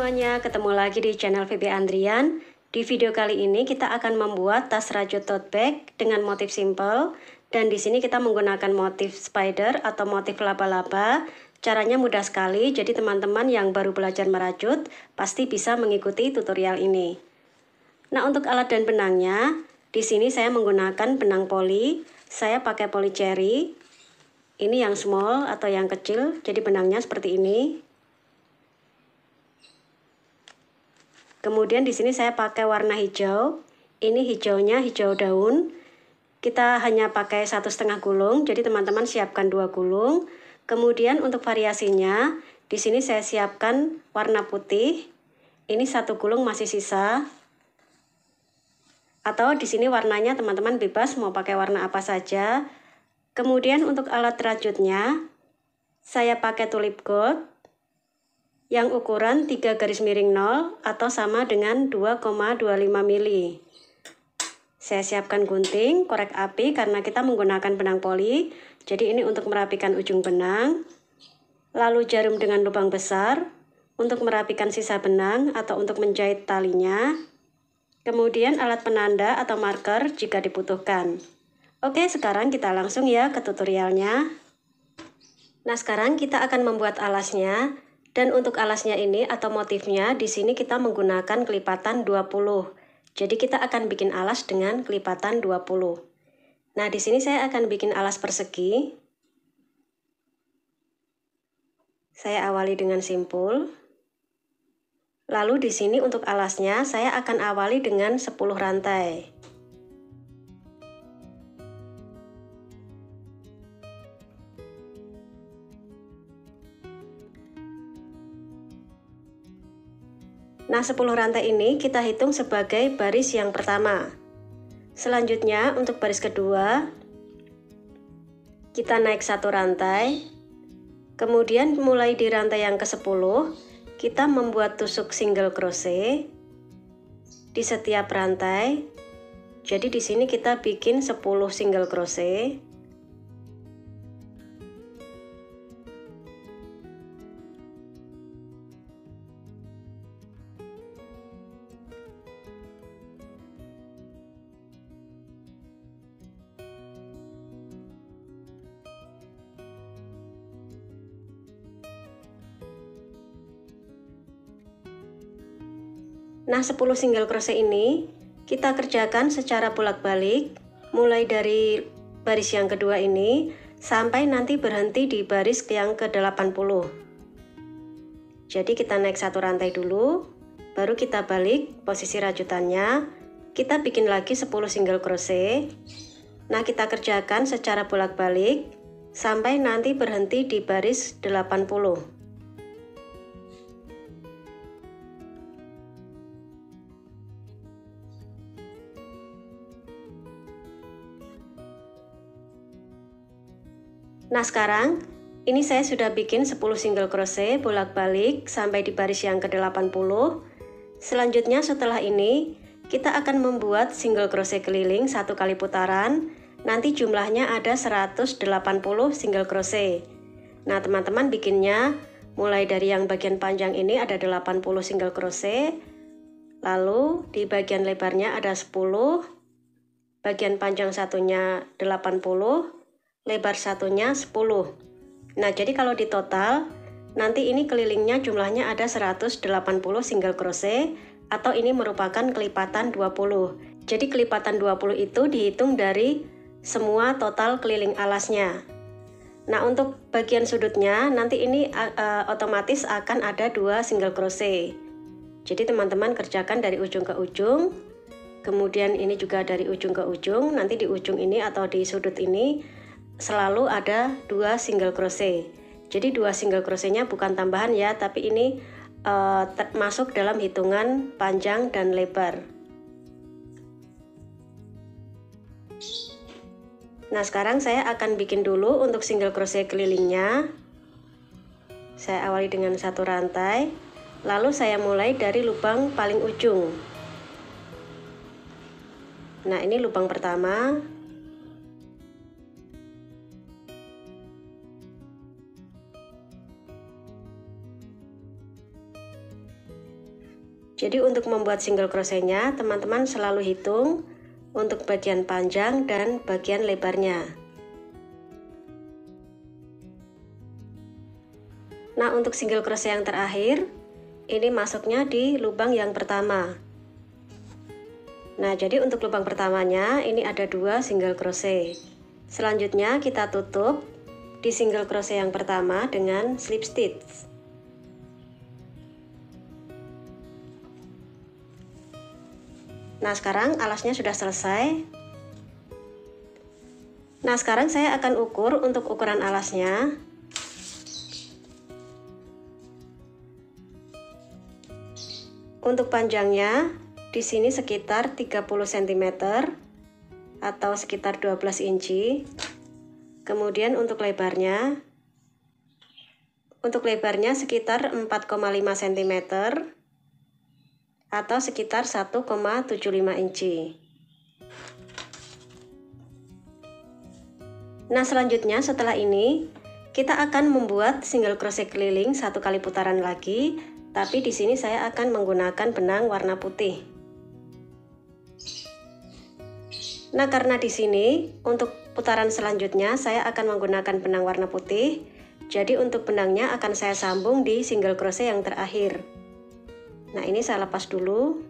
semuanya, ketemu lagi di channel VB Andrian. Di video kali ini kita akan membuat tas rajut tote bag dengan motif simple. Dan di sini kita menggunakan motif spider atau motif laba-laba. Caranya mudah sekali, jadi teman-teman yang baru belajar merajut pasti bisa mengikuti tutorial ini. Nah, untuk alat dan benangnya, di sini saya menggunakan benang poli. Saya pakai poli cherry. Ini yang small atau yang kecil, jadi benangnya seperti ini. Kemudian di sini saya pakai warna hijau. Ini hijaunya hijau daun. Kita hanya pakai 1,5 gulung, jadi teman-teman siapkan 2 gulung. Kemudian untuk variasinya, di sini saya siapkan warna putih. Ini 1 gulung masih sisa. Atau di sini warnanya teman-teman bebas mau pakai warna apa saja. Kemudian untuk alat rajutnya, saya pakai tulip gold yang ukuran 3 garis miring 0 atau sama dengan 2,25 mili. Saya siapkan gunting, korek api karena kita menggunakan benang poli. Jadi ini untuk merapikan ujung benang. Lalu jarum dengan lubang besar untuk merapikan sisa benang atau untuk menjahit talinya. Kemudian alat penanda atau marker jika dibutuhkan. Oke, sekarang kita langsung ya ke tutorialnya. Nah, sekarang kita akan membuat alasnya. Dan untuk alasnya ini atau motifnya di sini kita menggunakan kelipatan 20. Jadi kita akan bikin alas dengan kelipatan 20. Nah, di sini saya akan bikin alas persegi. Saya awali dengan simpul. Lalu di sini untuk alasnya saya akan awali dengan 10 rantai. Nah, 10 rantai ini kita hitung sebagai baris yang pertama. Selanjutnya untuk baris kedua, kita naik 1 rantai. Kemudian mulai di rantai yang ke-10, kita membuat tusuk single crochet di setiap rantai. Jadi di sini kita bikin 10 single crochet. Nah, 10 single crochet ini kita kerjakan secara bolak-balik mulai dari baris yang kedua ini sampai nanti berhenti di baris yang ke-80. Jadi kita naik 1 rantai dulu, baru kita balik posisi rajutannya, kita bikin lagi 10 single crochet. Nah, kita kerjakan secara bolak-balik sampai nanti berhenti di baris 80. Nah, sekarang ini saya sudah bikin 10 single crochet bolak-balik sampai di baris yang ke-80. Selanjutnya setelah ini kita akan membuat single crochet keliling 1 kali putaran. Nanti jumlahnya ada 180 single crochet. Nah, teman-teman bikinnya mulai dari yang bagian panjang ini ada 80 single crochet. Lalu di bagian lebarnya ada 10. Bagian panjang satunya 80. Lebar satunya 10. Nah, jadi kalau di total nanti ini kelilingnya jumlahnya ada 180 single crochet atau ini merupakan kelipatan 20. Jadi kelipatan 20 itu dihitung dari semua total keliling alasnya. Nah, untuk bagian sudutnya nanti ini otomatis akan ada 2 single crochet. Jadi teman-teman kerjakan dari ujung ke ujung. Kemudian ini juga dari ujung ke ujung. Nanti di ujung ini atau di sudut ini selalu ada 2 single crochet. Jadi 2 single crochetnya bukan tambahan ya, tapi ini masuk dalam hitungan panjang dan lebar. Nah, sekarang saya akan bikin dulu untuk single crochet kelilingnya. Saya awali dengan 1 rantai, lalu saya mulai dari lubang paling ujung. Nah, ini lubang pertama. Jadi untuk membuat single crochetnya, teman-teman selalu hitung untuk bagian panjang dan bagian lebarnya. Nah, untuk single crochet yang terakhir, ini masuknya di lubang yang pertama. Nah, jadi untuk lubang pertamanya ini ada 2 single crochet. Selanjutnya kita tutup di single crochet yang pertama dengan slip stitch. Nah, sekarang alasnya sudah selesai. Nah, sekarang saya akan ukur untuk ukuran alasnya. Untuk panjangnya di sini sekitar 30 cm atau sekitar 12 inci. Kemudian untuk lebarnya sekitar 4,5 cm atau sekitar 1,75 inci. Nah, selanjutnya setelah ini kita akan membuat single crochet keliling 1 kali putaran lagi, tapi di sini saya akan menggunakan benang warna putih. Nah, karena di sini untuk putaran selanjutnya saya akan menggunakan benang warna putih, jadi untuk benangnya akan saya sambung di single crochet yang terakhir. Nah, ini saya lepas dulu.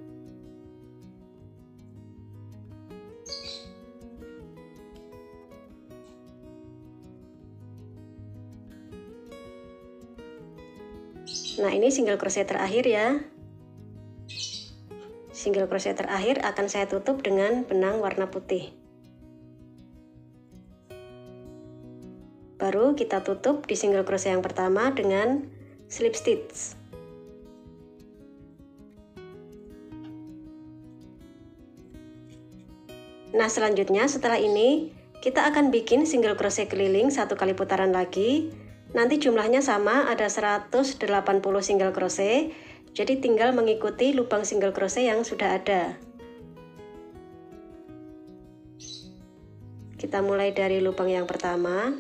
Nah, ini single crochet terakhir ya. Single crochet terakhir akan saya tutup dengan benang warna putih. Baru kita tutup di single crochet yang pertama dengan slip stitch. Nah, selanjutnya setelah ini kita akan bikin single crochet keliling 1 kali putaran lagi. Nanti jumlahnya sama, ada 180 single crochet. Jadi tinggal mengikuti lubang single crochet yang sudah ada. Kita mulai dari lubang yang pertama.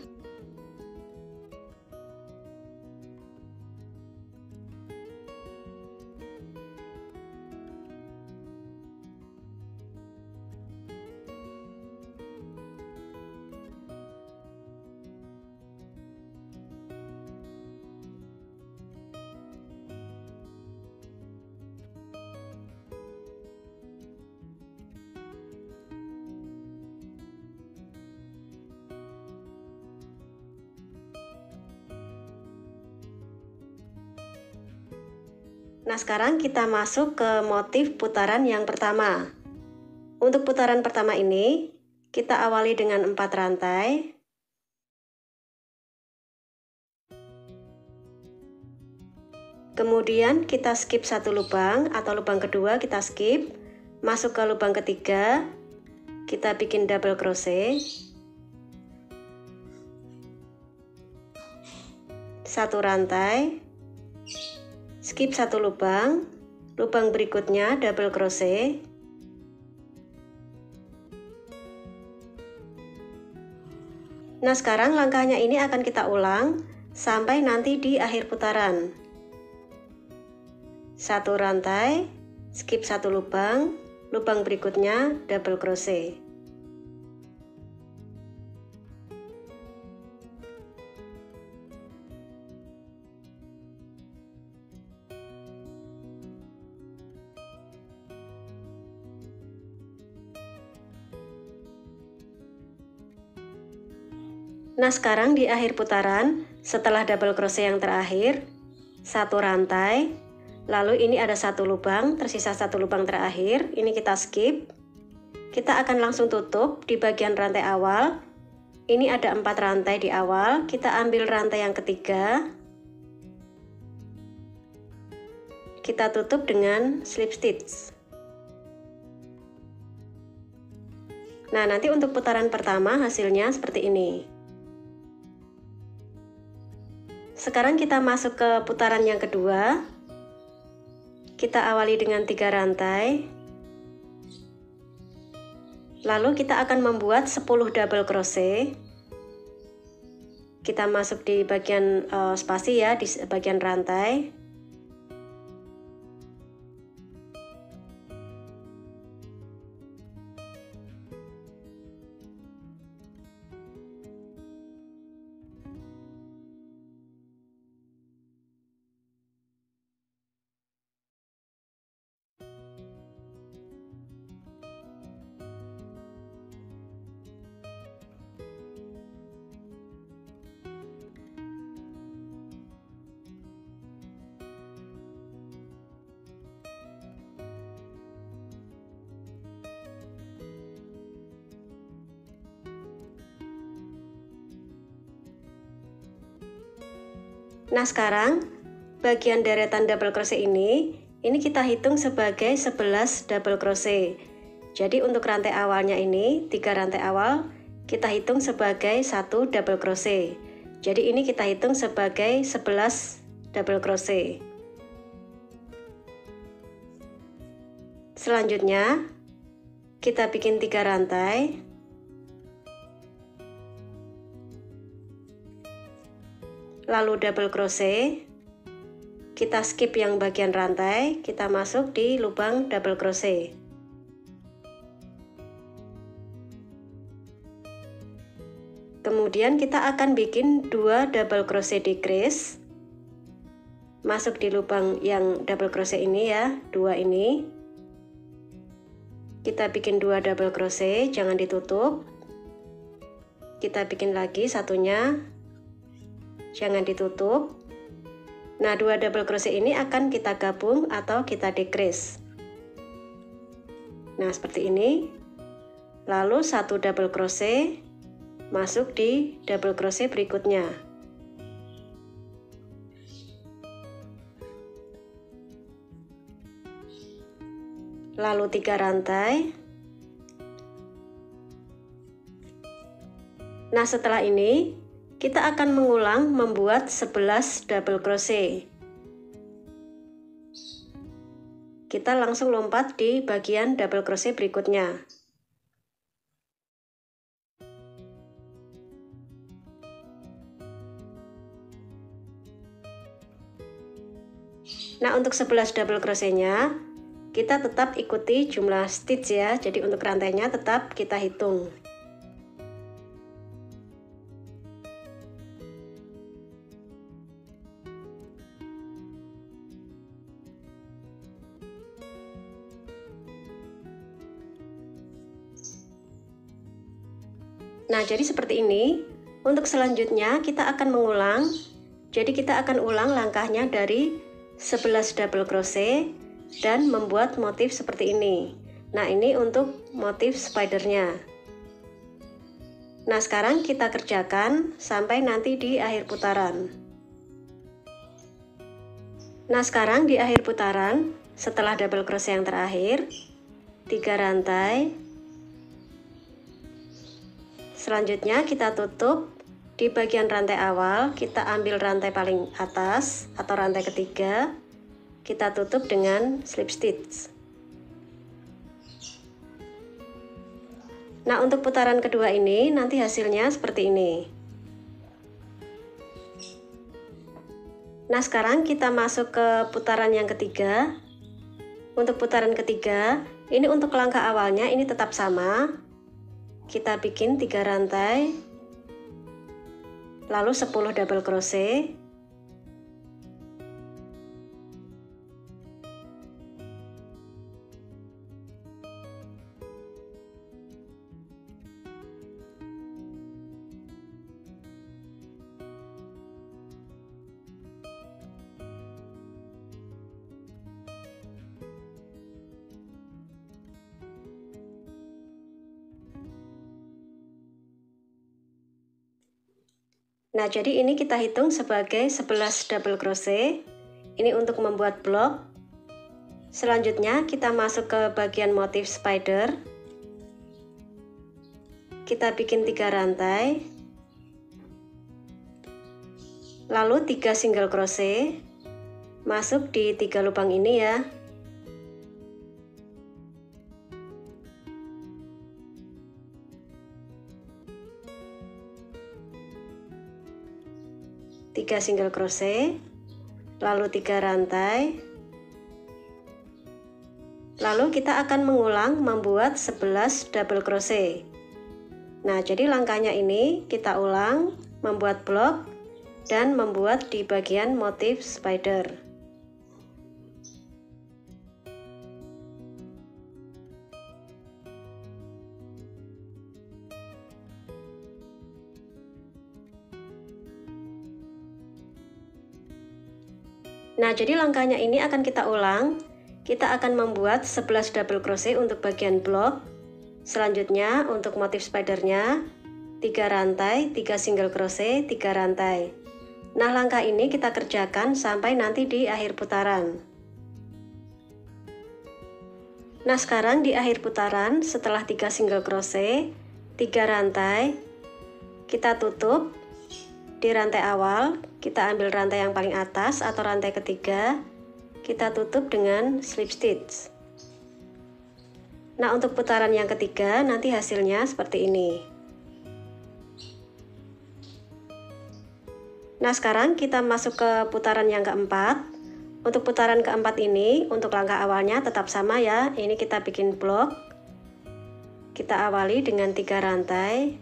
Nah, sekarang kita masuk ke motif putaran yang pertama. Untuk putaran pertama ini, kita awali dengan 4 rantai. Kemudian kita skip 1 lubang atau lubang kedua kita skip. Masuk ke lubang ketiga, kita bikin double crochet. 1 rantai. Skip 1 lubang, lubang berikutnya double crochet. Nah, sekarang langkahnya ini akan kita ulang sampai nanti di akhir putaran. 1 rantai, skip 1 lubang, lubang berikutnya double crochet. Nah, sekarang di akhir putaran, setelah double crochet yang terakhir, 1 rantai, lalu ini ada 1 lubang, tersisa 1 lubang terakhir, ini kita skip. Kita akan langsung tutup di bagian rantai awal. Ini ada 4 rantai di awal, kita ambil rantai yang ketiga. Kita tutup dengan slip stitch. Nah, nanti untuk putaran pertama hasilnya seperti ini. Sekarang kita masuk ke putaran yang kedua. Kita awali dengan 3 rantai. Lalu kita akan membuat 10 double crochet. Kita masuk di bagian spasi ya, di bagian rantai. Nah, sekarang bagian deretan double crochet ini kita hitung sebagai 11 double crochet. Jadi untuk rantai awalnya ini 3 rantai awal kita hitung sebagai 1 double crochet. Jadi ini kita hitung sebagai 11 double crochet. Selanjutnya kita bikin 3 rantai. Lalu double crochet. Kita skip yang bagian rantai, kita masuk di lubang double crochet. Kemudian kita akan bikin 2 double crochet decrease. Masuk di lubang yang double crochet ini ya, 2 ini. Kita bikin 2 double crochet, jangan ditutup. Kita bikin lagi satunya. Jangan ditutup. Nah, 2 double crochet ini akan kita gabung atau kita decrease. Nah, seperti ini. Lalu 1 double crochet masuk di double crochet berikutnya. Lalu 3 rantai. Nah, setelah ini kita akan mengulang membuat 11 double crochet. Kita langsung lompat di bagian double crochet berikutnya. Nah, untuk 11 double crochetnya kita tetap ikuti jumlah stitch ya. Jadi untuk rantainya tetap kita hitung. Nah, jadi seperti ini. Untuk selanjutnya kita akan mengulang. Jadi kita akan ulang langkahnya dari 11 double crochet dan membuat motif seperti ini. Nah, ini untuk motif spidernya. Nah, sekarang kita kerjakan sampai nanti di akhir putaran. Nah, sekarang di akhir putaran, setelah double crochet yang terakhir, 3 rantai. Selanjutnya kita tutup di bagian rantai awal, kita ambil rantai paling atas atau rantai ketiga, kita tutup dengan slip stitch. Nah, untuk putaran kedua ini nanti hasilnya seperti ini. Nah, sekarang kita masuk ke putaran yang ketiga. Untuk putaran ketiga, ini untuk langkah awalnya ini tetap sama. Kita bikin 3 rantai, lalu 10 double crochet. Nah, jadi ini kita hitung sebagai 11 double crochet. Ini untuk membuat blok. Selanjutnya kita masuk ke bagian motif spider. Kita bikin 3 rantai. Lalu 3 single crochet. Masuk di 3 lubang ini ya. Tiga single crochet, lalu 3 rantai, lalu kita akan mengulang membuat 11 double crochet. Nah, jadi langkahnya ini kita ulang membuat blok dan membuat di bagian motif spider. Nah, jadi langkahnya ini akan kita ulang. Kita akan membuat 11 double crochet untuk bagian blok. Selanjutnya untuk motif spidernya 3 rantai, 3 single crochet, 3 rantai. Nah, langkah ini kita kerjakan sampai nanti di akhir putaran. Nah, sekarang di akhir putaran setelah 3 single crochet, 3 rantai, kita tutup. Di rantai awal, kita ambil rantai yang paling atas atau rantai ketiga, kita tutup dengan slip stitch. Nah, untuk putaran yang ketiga nanti hasilnya seperti ini. Nah, sekarang kita masuk ke putaran yang keempat. Untuk putaran keempat ini, untuk langkah awalnya tetap sama ya. Ini kita bikin blok. Kita awali dengan 3 rantai,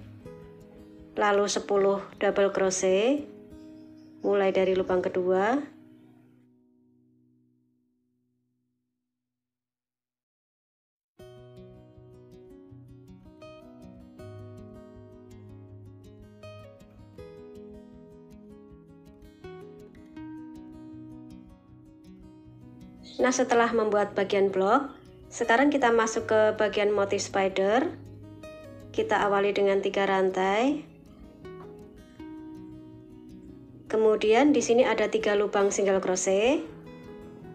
lalu 10 double crochet, mulai dari lubang kedua. Nah, setelah membuat bagian blok, sekarang kita masuk ke bagian motif spider. Kita awali dengan 3 rantai. Kemudian di sini ada 3 lubang single crochet.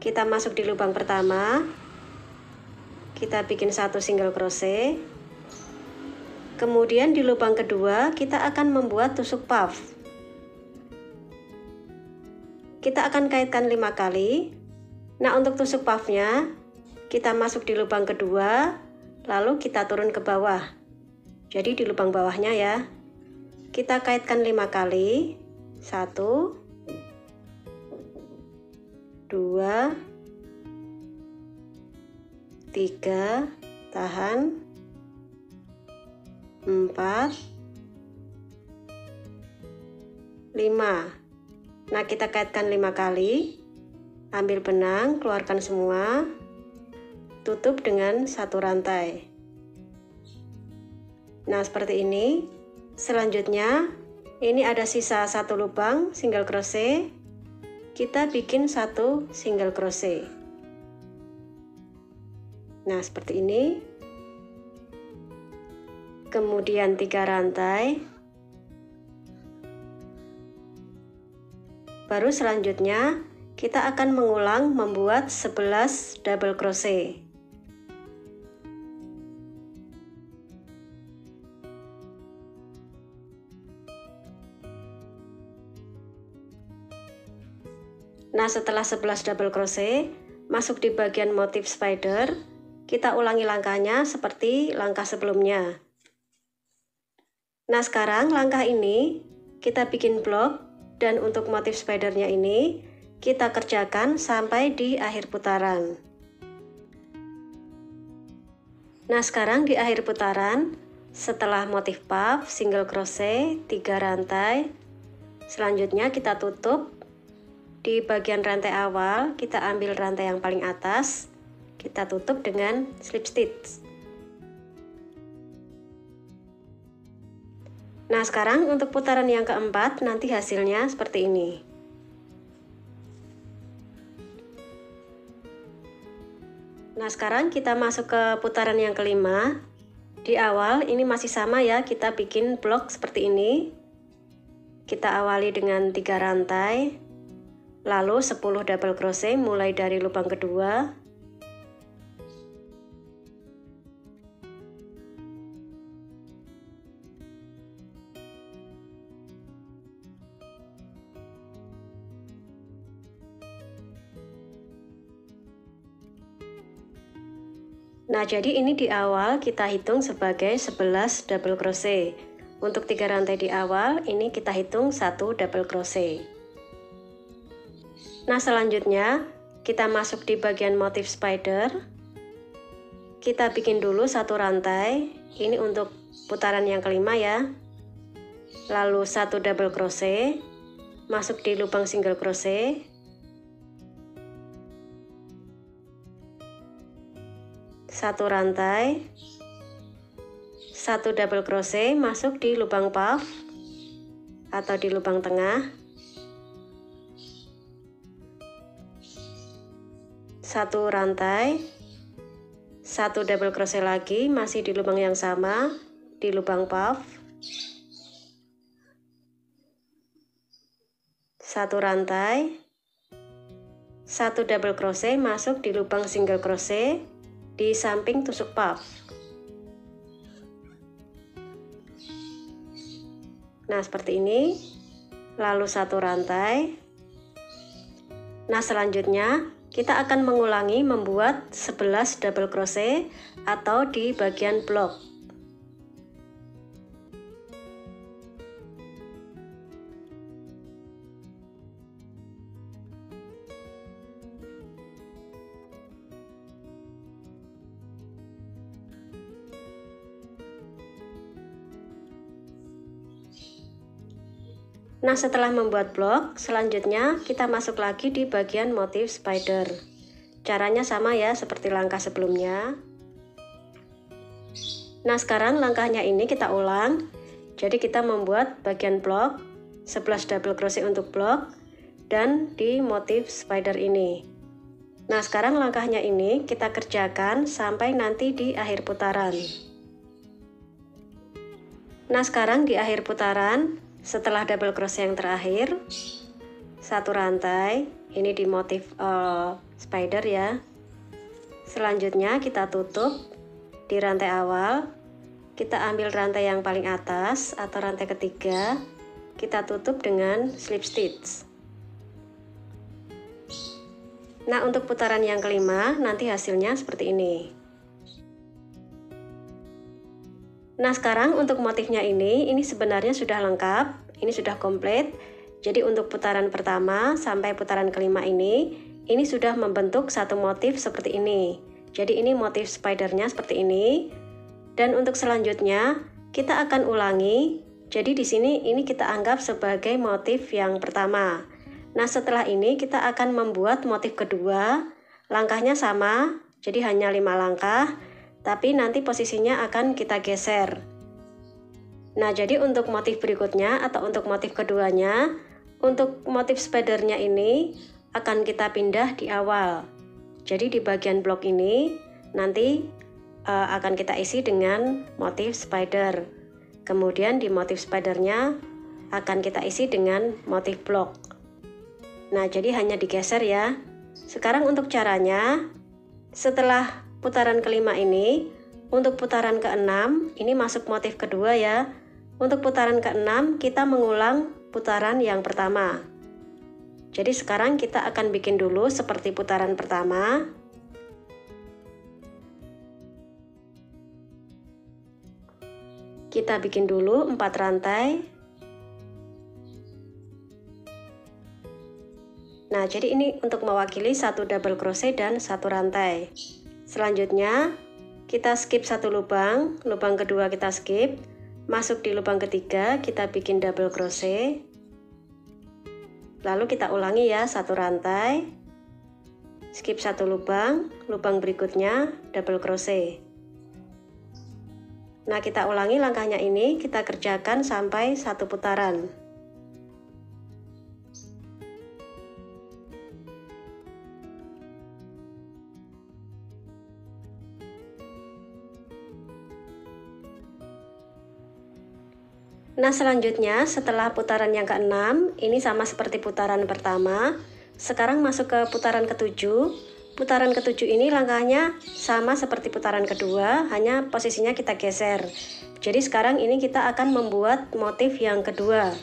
Kita masuk di lubang pertama. Kita bikin 1 single crochet. Kemudian di lubang kedua kita akan membuat tusuk puff. Kita akan kaitkan 5 kali. Nah, untuk tusuk puffnya, kita masuk di lubang kedua, lalu kita turun ke bawah. Jadi di lubang bawahnya ya. Kita kaitkan 5 kali. 1, 2, 3, tahan, 4, 5. Nah, kita kaitkan 5 kali. Ambil benang, keluarkan semua, tutup dengan 1 rantai. Nah, seperti ini. Selanjutnya, ini ada sisa 1 lubang single crochet. Kita bikin 1 single crochet. Nah, seperti ini. Kemudian 3 rantai. Baru selanjutnya kita akan mengulang membuat 11 double crochet. Nah, setelah 11 double crochet, masuk di bagian motif spider, kita ulangi langkahnya seperti langkah sebelumnya. Nah, sekarang langkah ini kita bikin blok, dan untuk motif spidernya ini kita kerjakan sampai di akhir putaran. Nah, sekarang di akhir putaran, setelah motif puff, single crochet, 3 rantai, selanjutnya kita tutup. Di bagian rantai awal, kita ambil rantai yang paling atas, kita tutup dengan slip stitch. Nah, sekarang untuk putaran yang keempat, nanti hasilnya seperti ini. Nah, sekarang kita masuk ke putaran yang kelima. Di awal ini masih sama ya, kita bikin blok seperti ini. Kita awali dengan 3 rantai, lalu 10 double crochet mulai dari lubang kedua. Nah, jadi ini di awal kita hitung sebagai 11 double crochet. Untuk 3 rantai di awal, ini kita hitung 1 double crochet. Nah, selanjutnya kita masuk di bagian motif spider. Kita bikin dulu 1 rantai. Ini untuk putaran yang kelima ya. Lalu 1 double crochet, masuk di lubang single crochet. 1 rantai, 1 double crochet, masuk di lubang puff atau di lubang tengah, 1 rantai, 1 double crochet lagi, masih di lubang yang sama, di lubang puff, satu rantai, satu double crochet masuk di lubang single crochet di samping tusuk puff. Nah, seperti ini. Lalu satu rantai. Nah, selanjutnya kita akan mengulangi membuat 11 double crochet atau di bagian blok. Nah, setelah membuat blok, selanjutnya kita masuk lagi di bagian motif spider. Caranya sama ya, seperti langkah sebelumnya. Nah, sekarang langkahnya ini kita ulang. Jadi kita membuat bagian blok, 11 double crochet untuk blok, dan di motif spider ini. Nah, sekarang langkahnya ini kita kerjakan sampai nanti di akhir putaran. Nah, sekarang di akhir putaran, setelah double crochet yang terakhir, satu rantai, ini di motif spider ya. Selanjutnya kita tutup di rantai awal, kita ambil rantai yang paling atas atau rantai ketiga, kita tutup dengan slip stitch. Nah, untuk putaran yang kelima nanti hasilnya seperti ini. Nah, sekarang untuk motifnya ini sebenarnya sudah lengkap, ini sudah komplit. Jadi untuk putaran pertama sampai putaran kelima ini sudah membentuk satu motif seperti ini. Jadi ini motif spidernya seperti ini. Dan untuk selanjutnya kita akan ulangi. Jadi di sini ini kita anggap sebagai motif yang pertama. Nah, setelah ini kita akan membuat motif kedua. Langkahnya sama, jadi hanya 5 langkah. Tapi nanti posisinya akan kita geser. Nah, jadi untuk motif berikutnya atau untuk motif keduanya, untuk motif spidernya ini akan kita pindah di awal. Jadi di bagian blok ini nanti akan kita isi dengan motif spider. Kemudian di motif spidernya akan kita isi dengan motif blok. Nah, jadi hanya digeser ya. Sekarang untuk caranya, setelah putaran kelima ini, untuk putaran keenam ini masuk motif kedua ya. Untuk putaran keenam kita mengulang putaran yang pertama. Jadi sekarang kita akan bikin dulu seperti putaran pertama. Kita bikin dulu 4 rantai. Nah, jadi ini untuk mewakili satu double crochet dan satu rantai. Selanjutnya kita skip satu lubang, lubang kedua kita skip, masuk di lubang ketiga kita bikin double crochet, lalu kita ulangi ya, satu rantai, skip satu lubang, lubang berikutnya double crochet. Nah, kita ulangi langkahnya ini, kita kerjakan sampai satu putaran. Nah, selanjutnya setelah putaran yang keenam, ini sama seperti putaran pertama. Sekarang masuk ke putaran ketujuh. Putaran ketujuh ini langkahnya sama seperti putaran kedua, hanya posisinya kita geser. Jadi sekarang ini kita akan membuat motif yang kedua.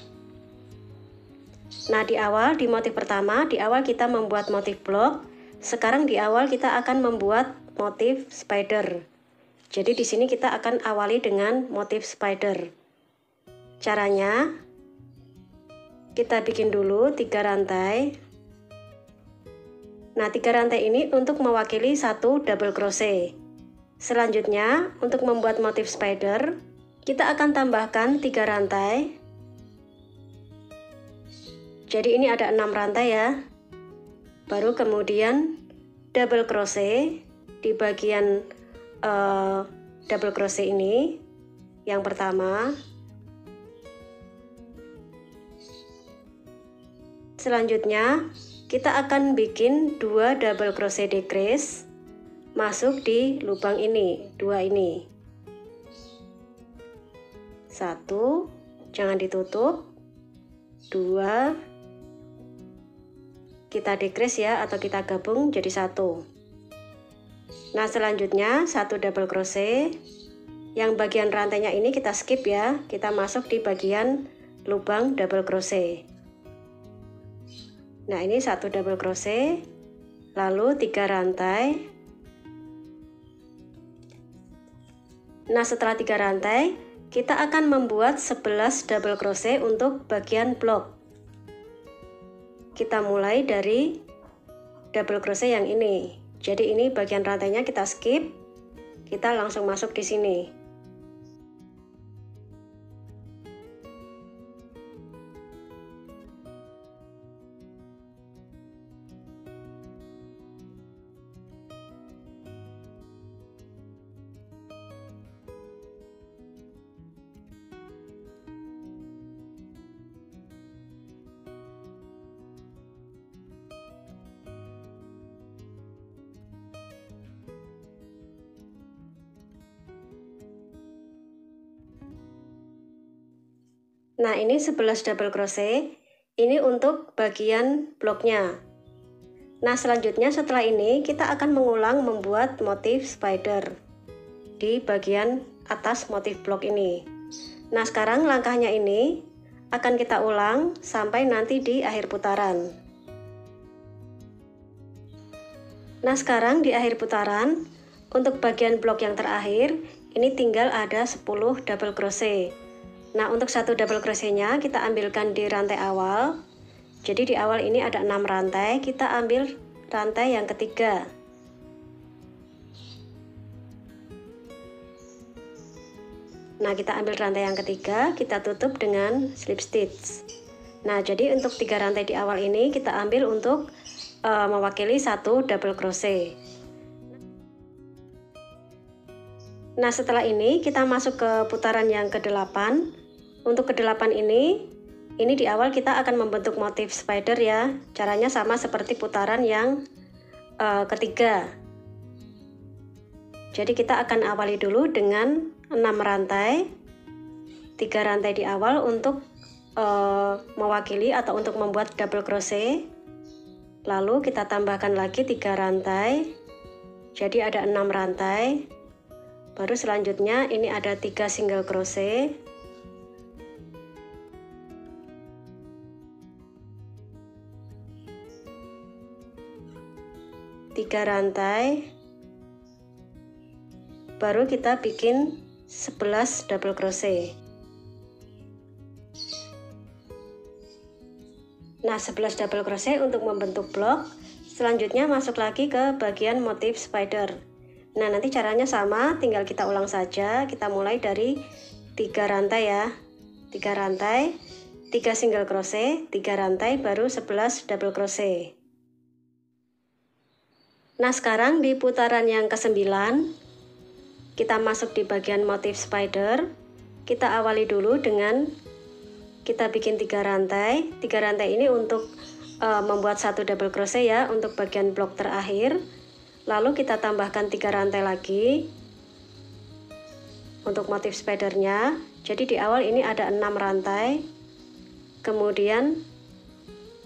Nah, di awal, di motif pertama, di awal kita membuat motif blok. Sekarang di awal kita akan membuat motif spider. Jadi di sini kita akan awali dengan motif spider. Caranya, kita bikin dulu 3 rantai. Nah, 3 rantai ini untuk mewakili satu double crochet. Selanjutnya, untuk membuat motif spider, kita akan tambahkan 3 rantai. Jadi ini ada 6 rantai ya. Baru kemudian double crochet di bagian double crochet ini yang pertama. Selanjutnya kita akan bikin 2 double crochet decrease masuk di lubang ini, 2 ini. 1, jangan ditutup. 2, kita decrease ya, atau kita gabung jadi satu. Nah, selanjutnya 1 double crochet. Yang bagian rantainya ini kita skip ya, kita masuk di bagian lubang double crochet. Nah, ini 1 double crochet, lalu 3 rantai. Nah, setelah 3 rantai, kita akan membuat 11 double crochet untuk bagian blok. Kita mulai dari double crochet yang ini. Jadi ini bagian rantainya kita skip, kita langsung masuk di sini. Nah, ini 11 double crochet, ini untuk bagian bloknya. Nah, selanjutnya setelah ini kita akan mengulang membuat motif spider di bagian atas motif blok ini. Nah, sekarang langkahnya ini akan kita ulang sampai nanti di akhir putaran. Nah, sekarang di akhir putaran, untuk bagian blok yang terakhir, ini tinggal ada 10 double crochet. Nah, untuk 1 double crochetnya kita ambilkan di rantai awal. Jadi di awal ini ada 6 rantai, kita ambil rantai yang ketiga. Nah, kita ambil rantai yang ketiga, kita tutup dengan slip stitch. Nah, jadi untuk 3 rantai di awal ini kita ambil untuk mewakili 1 double crochet. Nah, setelah ini kita masuk ke putaran yang ke-8. Untuk ke-8 ini di awal kita akan membentuk motif spider ya. Caranya sama seperti putaran yang ketiga. Jadi kita akan awali dulu dengan 6 rantai. 3 rantai di awal untuk mewakili atau untuk membuat double crochet. Lalu kita tambahkan lagi 3 rantai. Jadi ada 6 rantai. Baru selanjutnya ini ada 3 single crochet. Tiga rantai. Baru kita bikin 11 double crochet. Nah, 11 double crochet untuk membentuk blok. Selanjutnya masuk lagi ke bagian motif spider. Nah, nanti caranya sama, tinggal kita ulang saja. Kita mulai dari 3 rantai ya. 3 rantai, 3 single crochet, 3 rantai, baru 11 double crochet. Nah, sekarang di putaran yang ke-9, kita masuk di bagian motif spider. Kita awali dulu dengan kita bikin 3 rantai. 3 rantai ini untuk membuat 1 double crochet ya, untuk bagian blok terakhir. Lalu kita tambahkan 3 rantai lagi untuk motif spidernya. Jadi di awal ini ada 6 rantai. Kemudian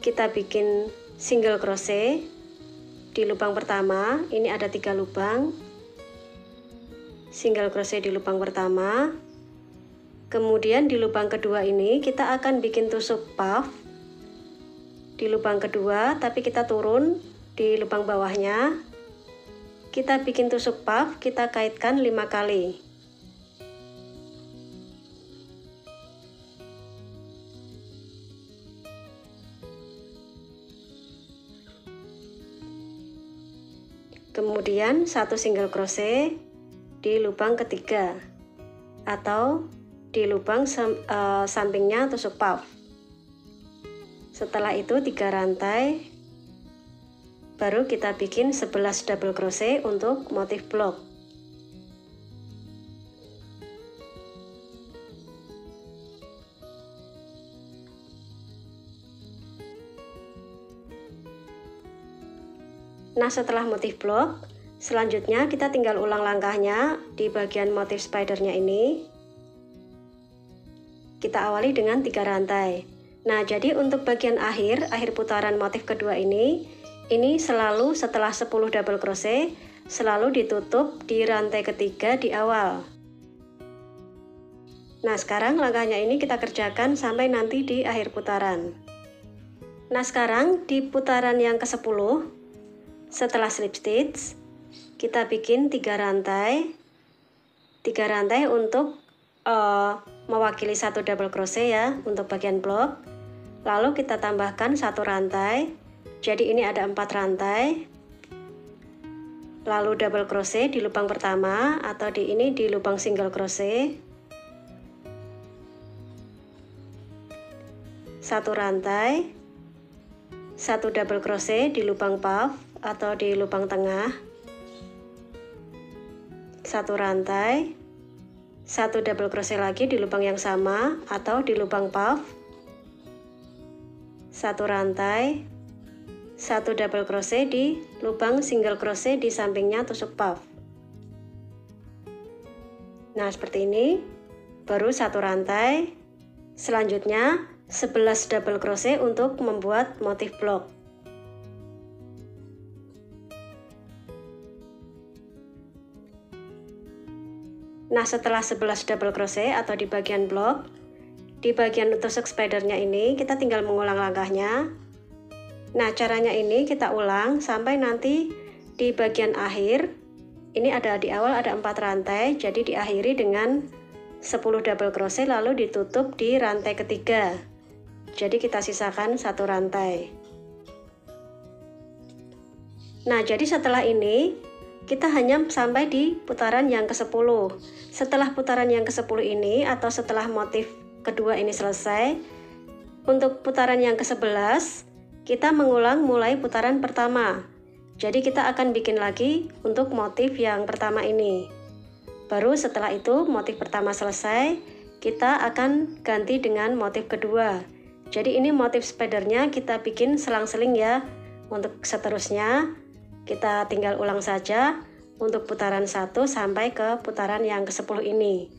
kita bikin single crochet di lubang pertama. Ini ada 3 lubang. Single crochet di lubang pertama. Kemudian di lubang kedua ini kita akan bikin tusuk puff di lubang kedua, tapi kita turun di lubang bawahnya. Kita bikin tusuk puff, kita kaitkan 5 kali. Kemudian 1 single crochet di lubang ketiga atau di lubang sampingnya tusuk puff. Setelah itu 3 rantai. Baru kita bikin 11 double crochet untuk motif blok. Nah, setelah motif blok, selanjutnya kita tinggal ulang langkahnya di bagian motif spidernya ini. Kita awali dengan 3 rantai. Nah, jadi untuk bagian akhir putaran motif kedua ini selalu setelah 10 double crochet selalu ditutup di rantai ketiga di awal. Nah, sekarang langkahnya ini kita kerjakan sampai nanti di akhir putaran. Nah, sekarang di putaran yang ke-10 setelah slip stitch kita bikin 3 rantai untuk mewakili 1 double crochet ya untuk bagian blok. Lalu kita tambahkan 1 rantai, jadi ini ada 4 rantai. Lalu double crochet di lubang pertama atau di lubang single crochet, 1 rantai, 1 double crochet di lubang puff atau di lubang tengah, 1 rantai, 1 double crochet lagi di lubang yang sama atau di lubang puff, 1 rantai, 1 double crochet di lubang single crochet di sampingnya tusuk puff. Nah, seperti ini. Baru 1 rantai. Selanjutnya 11 double crochet untuk membuat motif blok. Nah, setelah 11 double crochet atau di bagian blok, di bagian tusuk spidernya ini kita tinggal mengulang langkahnya. Nah, caranya ini kita ulang sampai nanti di bagian akhir. Ini ada di awal ada 4 rantai, jadi diakhiri dengan 10 double crochet lalu ditutup di rantai ketiga. Jadi kita sisakan 1 rantai. Nah, jadi setelah ini kita hanya sampai di putaran yang ke-10. Setelah putaran yang ke-10 ini atau setelah motif kedua ini selesai, untuk putaran yang ke-11 kita mengulang mulai putaran pertama. Jadi kita akan bikin lagi untuk motif yang pertama ini. Baru setelah itu motif pertama selesai, kita akan ganti dengan motif kedua. Jadi ini motif spidernya kita bikin selang-seling ya. Untuk seterusnya kita tinggal ulang saja untuk putaran 1 sampai ke putaran yang ke-10 ini.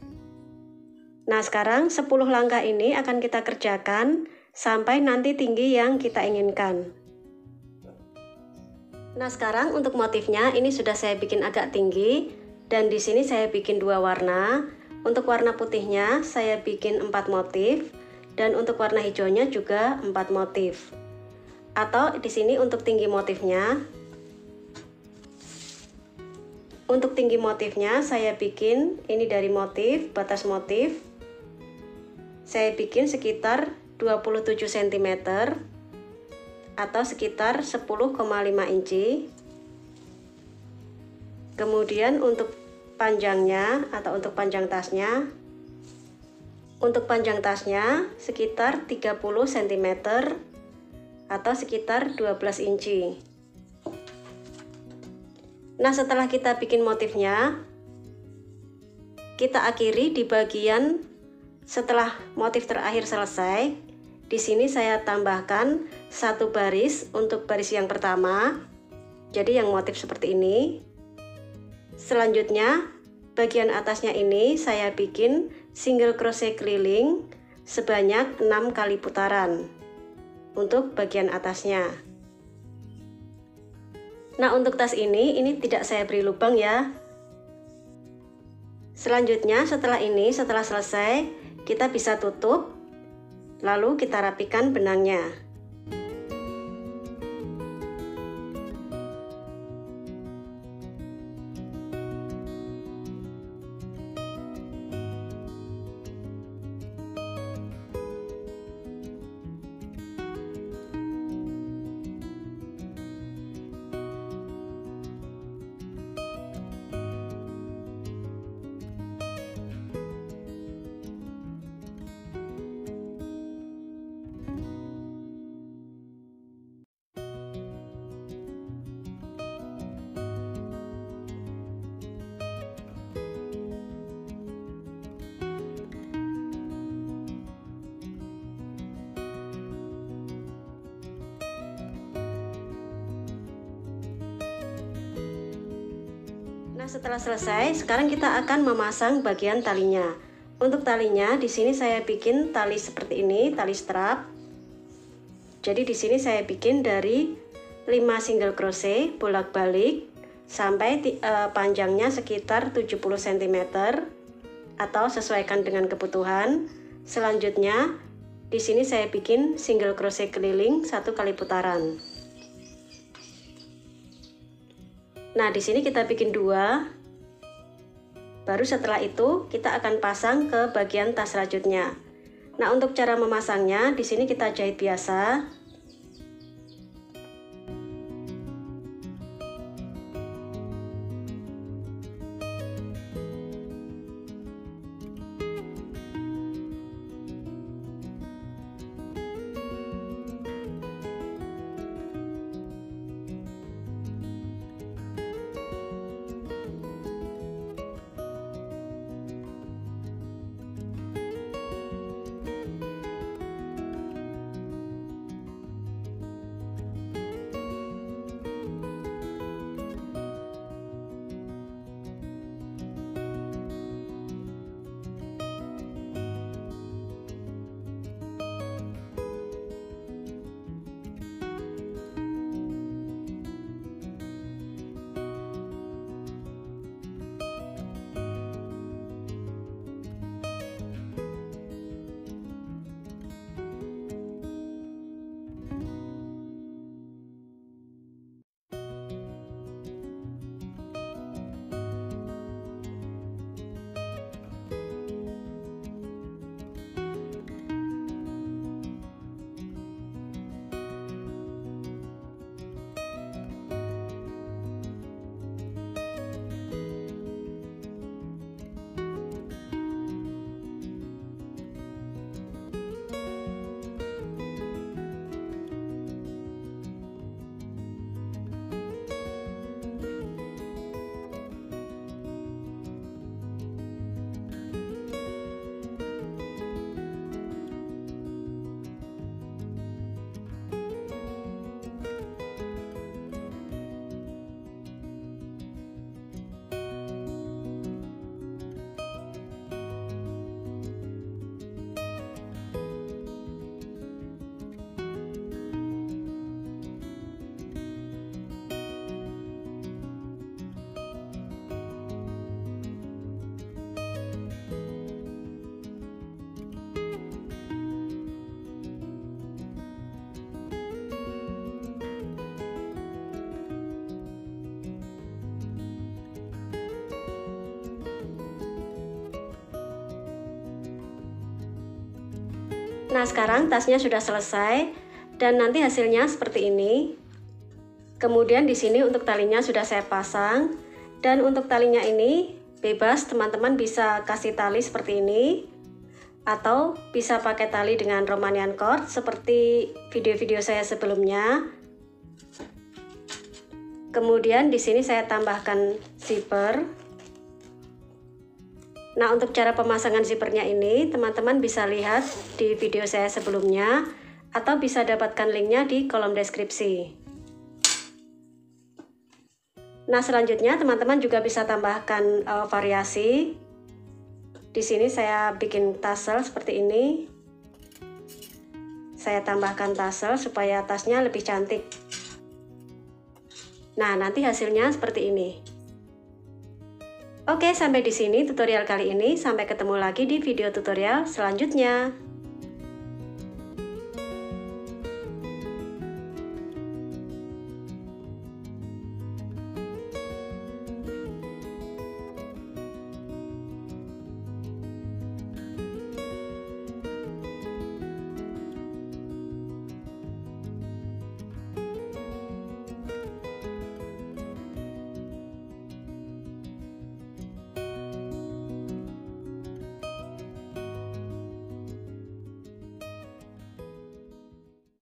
Nah, sekarang 10 langkah ini akan kita kerjakan sampai nanti tinggi yang kita inginkan. Nah, sekarang untuk motifnya ini sudah saya bikin agak tinggi dan di sini saya bikin 2 warna. Untuk warna putihnya saya bikin 4 motif dan untuk warna hijaunya juga 4 motif. Atau di sini untuk tinggi motifnya. Untuk tinggi motifnya saya bikin ini dari motif, batas motif. Saya bikin sekitar 27 cm atau sekitar 10,5 inci. Kemudian untuk panjangnya atau untuk panjang tasnya, untuk panjang tasnya sekitar 30 cm atau sekitar 12 inci. Nah, setelah kita bikin motifnya, kita akhiri di bagian setelah motif terakhir selesai. Di sini saya tambahkan 1 baris untuk baris yang pertama. Jadi yang motif seperti ini. Selanjutnya, bagian atasnya ini saya bikin single crochet keliling sebanyak 6 kali putaran untuk bagian atasnya. Nah, untuk tas ini tidak saya beri lubang ya. Selanjutnya setelah selesai, kita bisa tutup, lalu kita rapikan benangnya. Nah, setelah selesai, sekarang kita akan memasang bagian talinya. Untuk talinya, di sini saya bikin tali seperti ini, tali strap. Jadi di sini saya bikin dari 5 single crochet bolak-balik sampai panjangnya sekitar 70 cm atau sesuaikan dengan kebutuhan. Selanjutnya di sini saya bikin single crochet keliling 1 kali putaran. Nah, di sini kita bikin 2. Baru setelah itu kita akan pasang ke bagian tas rajutnya. Nah, untuk cara memasangnya di sini kita jahit biasa. Nah, sekarang tasnya sudah selesai dan nanti hasilnya seperti ini. Kemudian di sini untuk talinya sudah saya pasang, dan untuk talinya ini bebas, teman-teman bisa kasih tali seperti ini atau bisa pakai tali dengan Romanian cord seperti video-video saya sebelumnya. Kemudian di sini saya tambahkan zipper. Nah, untuk cara pemasangan zippernya ini teman-teman bisa lihat di video saya sebelumnya atau bisa dapatkan linknya di kolom deskripsi. Nah, selanjutnya teman-teman juga bisa tambahkan variasi. Di sini saya bikin tassel seperti ini. Saya tambahkan tassel supaya tasnya lebih cantik. Nah, nanti hasilnya seperti ini. Oke, sampai di sini tutorial kali ini. Sampai ketemu lagi di video tutorial selanjutnya.